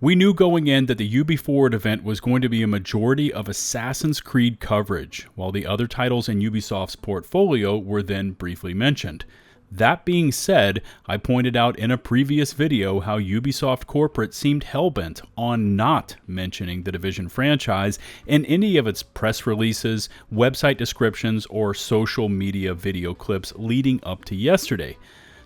We knew going in that the UbiForward event was going to be a majority of Assassin's Creed coverage, while the other titles in Ubisoft's portfolio were then briefly mentioned. That being said, I pointed out in a previous video how Ubisoft corporate seemed hellbent on not mentioning the Division franchise in any of its press releases, website descriptions, or social media video clips leading up to yesterday.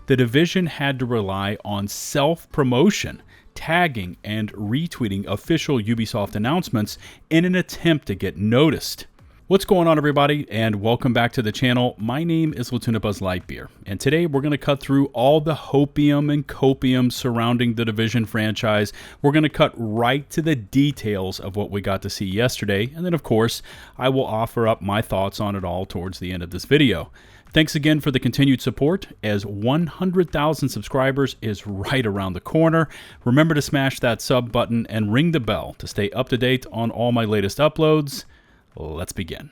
The Division had to rely on self-promotion, tagging and retweeting official Ubisoft announcements in an attempt to get noticed. What's going on, everybody, and welcome back to the channel. My name is LtBuzzLitebeer, and today we're going to cut through all the hopium and copium surrounding the Division franchise. We're going to cut right to the details of what we got to see yesterday, and then of course I will offer up my thoughts on it all towards the end of this video. Thanks again for the continued support, as 100,000 subscribers is right around the corner. Remember to smash that sub button and ring the bell to stay up to date on all my latest uploads. Let's begin.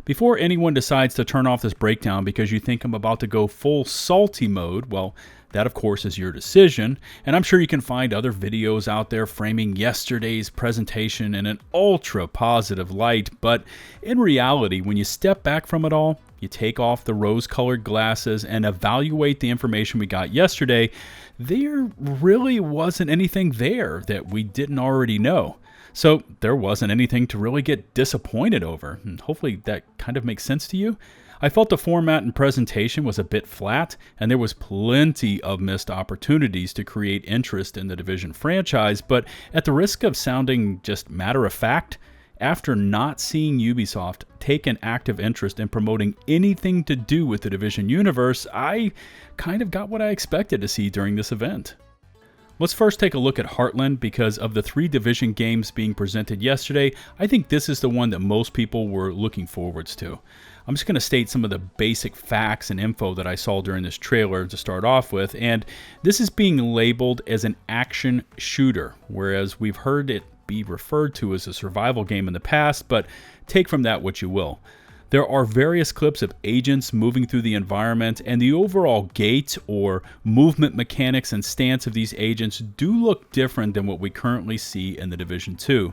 Before anyone decides to turn off this breakdown because you think I'm about to go full salty mode, well, that of course is your decision, and I'm sure you can find other videos out there framing yesterday's presentation in an ultra positive light, but in reality, when you step back from it all, you take off the rose-colored glasses and evaluate the information we got yesterday, there really wasn't anything there that we didn't already know. So there wasn't anything to really get disappointed over, and hopefully that kind of makes sense to you. I felt the format and presentation was a bit flat, and there was plenty of missed opportunities to create interest in the Division franchise, but at the risk of sounding just matter-of-fact, after not seeing Ubisoft take an active interest in promoting anything to do with the Division universe, I kind of got what I expected to see during this event. Let's first take a look at Heartland, because of the 3 Division games being presented yesterday, I think this is the one that most people were looking forwards to. I'm just going to state some of the basic facts and info that I saw during this trailer to start off with, and this is being labeled as an action shooter, whereas we've heard it be referred to as a survival game in the past, but take from that what you will. There are various clips of agents moving through the environment, and the overall gait or movement mechanics and stance of these agents do look different than what we currently see in the Division 2.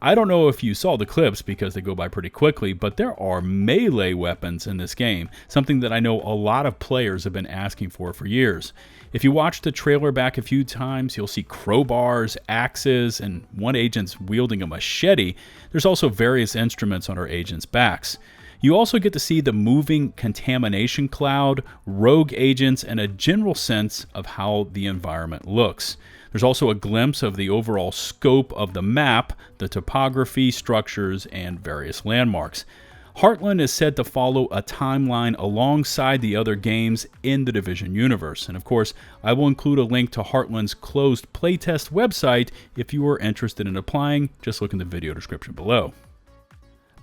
I don't know if you saw the clips because they go by pretty quickly, but there are melee weapons in this game, something that I know a lot of players have been asking for years. If you watch the trailer back a few times, you'll see crowbars, axes, and one agent's wielding a machete. There's also various instruments on our agents' backs. You also get to see the moving contamination cloud, rogue agents, and a general sense of how the environment looks. There's also a glimpse of the overall scope of the map, the topography, structures, and various landmarks. Heartland is said to follow a timeline alongside the other games in the Division universe, and of course, I will include a link to Heartland's closed playtest website if you are interested in applying. Just look in the video description below.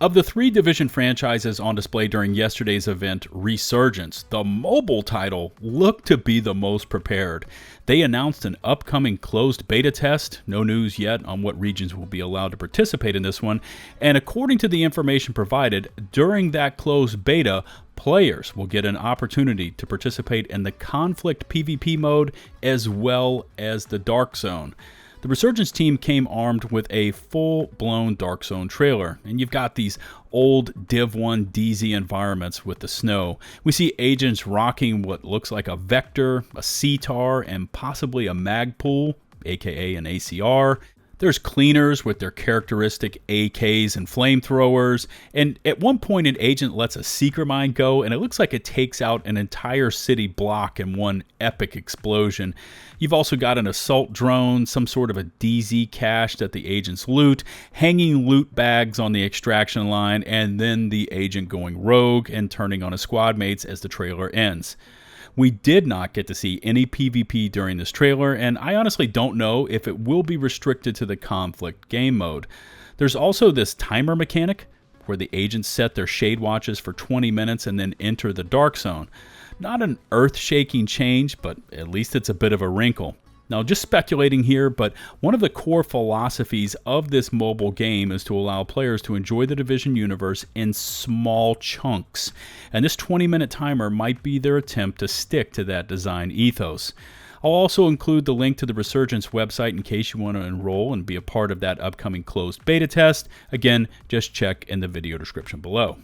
Of the 3 Division franchises on display during yesterday's event, Resurgence, the mobile title, looked to be the most prepared. They announced an upcoming closed beta test, no news yet on what regions will be allowed to participate in this one, and according to the information provided, during that closed beta, players will get an opportunity to participate in the conflict PvP mode as well as the Dark Zone. The Resurgence team came armed with a full-blown Dark Zone trailer, and you've got these old Div 1 DZ environments with the snow. We see agents rocking what looks like a Vector, a CTAR, and possibly a Magpul, aka an ACR. There's cleaners with their characteristic AKs and flamethrowers, and at one point an agent lets a seeker mine go, and it looks like it takes out an entire city block in one epic explosion. You've also got an assault drone, some sort of a DZ cache that the agents loot, hanging loot bags on the extraction line, and then the agent going rogue and turning on his squad mates as the trailer ends. We did not get to see any PvP during this trailer, and I honestly don't know if it will be restricted to the conflict game mode. There's also this timer mechanic where the agents set their shade watches for 20 minutes and then enter the Dark Zone. Not an earth-shaking change, but at least it's a bit of a wrinkle. Now, just speculating here, but one of the core philosophies of this mobile game is to allow players to enjoy the Division universe in small chunks, and this 20-minute timer might be their attempt to stick to that design ethos. I'll also include the link to the Resurgence website in case you want to enroll and be a part of that upcoming closed beta test. Again, just check in the video description below.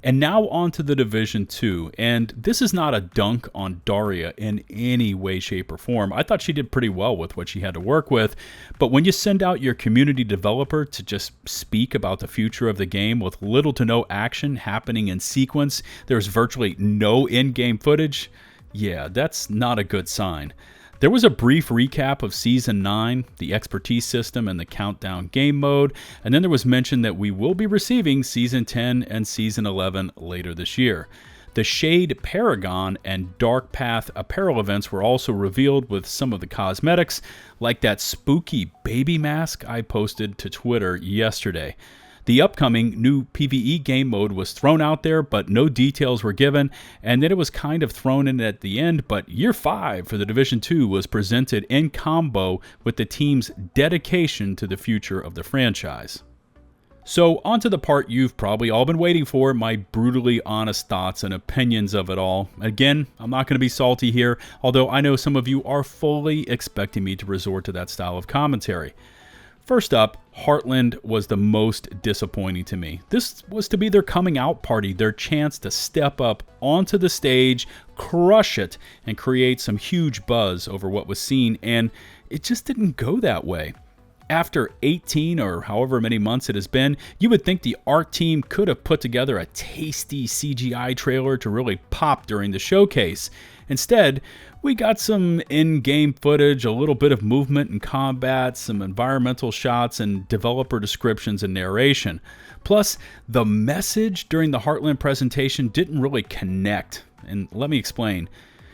And now on to the Division 2, and this is not a dunk on Daria in any way, shape, or form. I thought she did pretty well with what she had to work with, but when you send out your community developer to just speak about the future of the game with little to no action happening in sequence, there's virtually no in-game footage, yeah, that's not a good sign. There was a brief recap of Season 9, the expertise system, and the countdown game mode, and then there was mention that we will be receiving Season 10 and Season 11 later this year. The Shade Paragon and Dark Path apparel events were also revealed with some of the cosmetics, like that spooky baby mask I posted to Twitter yesterday. The upcoming new PvE game mode was thrown out there, but no details were given, and then it was kind of thrown in at the end, but Year 5 for the Division 2 was presented in combo with the team's dedication to the future of the franchise. So, on to the part you've probably all been waiting for, my brutally honest thoughts and opinions of it all. Again, I'm not going to be salty here, although I know some of you are fully expecting me to resort to that style of commentary. First up, Heartland was the most disappointing to me. This was to be their coming out party, their chance to step up onto the stage, crush it, and create some huge buzz over what was seen, and it just didn't go that way. After 18 or however many months it has been, you would think the art team could have put together a tasty CGI trailer to really pop during the showcase. Instead, we got some in-game footage, a little bit of movement and combat, some environmental shots, and developer descriptions and narration. Plus, the message during the Heartland presentation didn't really connect. And let me explain.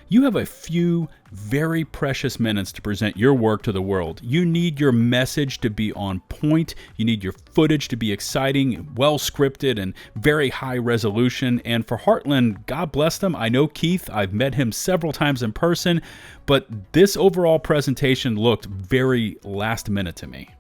You have a few very precious minutes to present your work to the world. You need your message to be on point. You need your footage to be exciting, well scripted, and very high resolution. And for Heartland, God bless them. I know Keith. I've met him several times in person, but this overall presentation looked very last minute to me.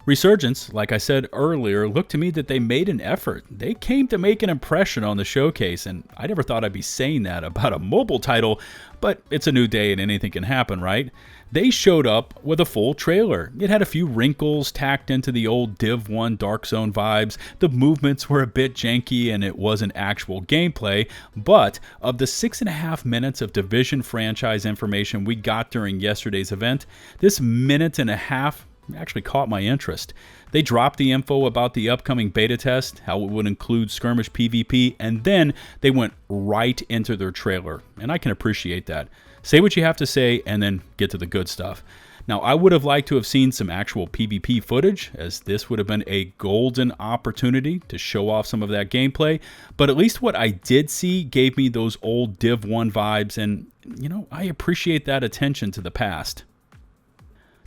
Resurgence, like I said earlier, looked to me that they made an effort. They came to make an impression on the showcase, and I never thought I'd be saying that about a mobile title, but it's a new day and anything can happen, right? They showed up with a full trailer. It had a few wrinkles tacked into the old Div 1 Dark Zone vibes. The movements were a bit janky and it wasn't actual gameplay, but of the 6.5 minutes of Division franchise information we got during yesterday's event, this minute and a half actually caught my interest. They dropped the info about the upcoming beta test, how it would include skirmish PvP, and then they went right into their trailer, and I can appreciate that. Say what you have to say and then get to the good stuff. Now, I would have liked to have seen some actual PvP footage, as this would have been a golden opportunity to show off some of that gameplay, but at least what I did see gave me those old Div 1 vibes, and, you know, I appreciate that attention to the past.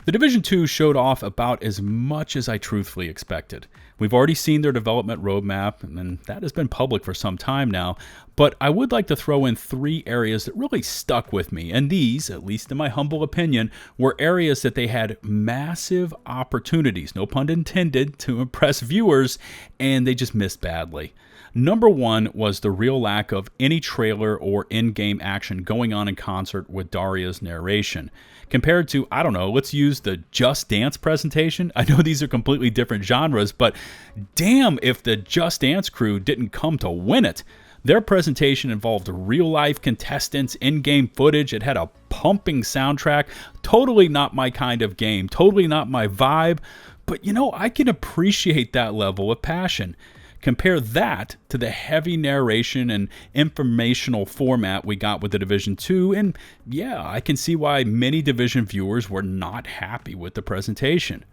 The Division 2 showed off about as much as I truthfully expected. We've already seen their development roadmap, and that has been public for some time now, but I would like to throw in 3 areas that really stuck with me, and these, at least in my humble opinion, were areas that they had massive opportunities, no pun intended, to impress viewers, and they just missed badly. Number 1 was the real lack of any trailer or in-game action going on in concert with Daria's narration. Compared to, I don't know, let's use the Just Dance presentation. I know these are completely different genres, but damn if the Just Dance crew didn't come to win it. Their presentation involved real-life contestants, in-game footage. It had a pumping soundtrack. Totally not my kind of game. Totally not my vibe. But, you know, I can appreciate that level of passion. Compare that to the heavy narration and informational format we got with the Division 2, and yeah, I can see why many Division viewers were not happy with the presentation.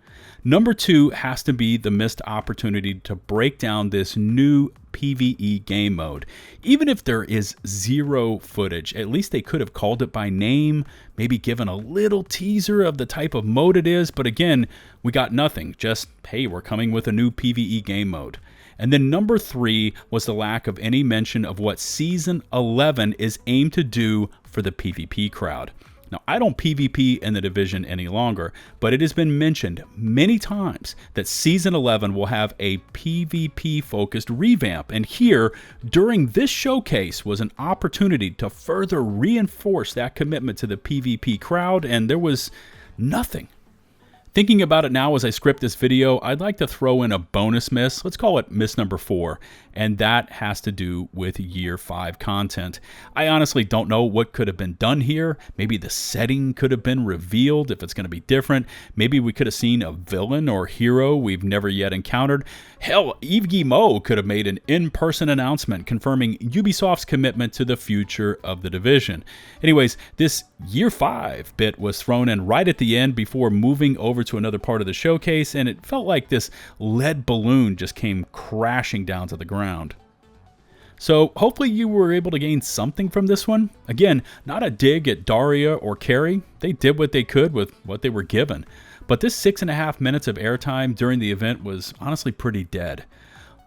Number 2 has to be the missed opportunity to break down this new PvE game mode. Even if there is zero footage, at least they could have called it by name, maybe given a little teaser of the type of mode it is, but again, we got nothing. Just, hey, we're coming with a new PvE game mode. And then number 3 was the lack of any mention of what Season 11 is aimed to do for the PvP crowd. Now, I don't PvP in the Division any longer, but it has been mentioned many times that Season 11 will have a PvP-focused revamp, and here, during this showcase, was an opportunity to further reinforce that commitment to the PvP crowd, and there was nothing. Thinking about it now as I script this video, I'd like to throw in a bonus miss. Let's call it miss number 4, and that has to do with Year 5 content. I honestly don't know what could have been done here. Maybe the setting could have been revealed if it's going to be different. Maybe we could have seen a villain or hero we've never yet encountered. Hell, Yves Guillemot could have made an in-person announcement confirming Ubisoft's commitment to the future of the Division. Anyways, this Year 5 bit was thrown in right at the end before moving over to another part of the showcase, and it felt like this lead balloon just came crashing down to the ground. So hopefully you were able to gain something from this one. Again, not a dig at Daria or Carrie. They did what they could with what they were given. But this 6.5 minutes of airtime during the event was honestly pretty dead.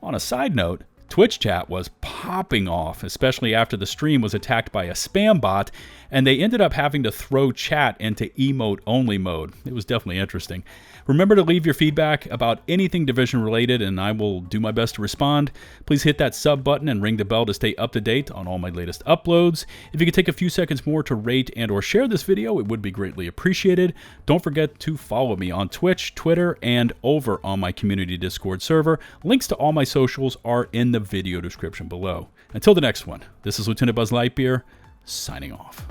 On a side note, Twitch chat was popping off, especially after the stream was attacked by a spam bot, and they ended up having to throw chat into emote-only mode. It was definitely interesting. Remember to leave your feedback about anything Division related, and I will do my best to respond. Please hit that sub button and ring the bell to stay up to date on all my latest uploads. If you could take a few seconds more to rate and or share this video, it would be greatly appreciated. Don't forget to follow me on Twitch, Twitter, and over on my community Discord server. Links to all my socials are in the video description below. Until the next one, this is LtBuzzLitebeer, signing off.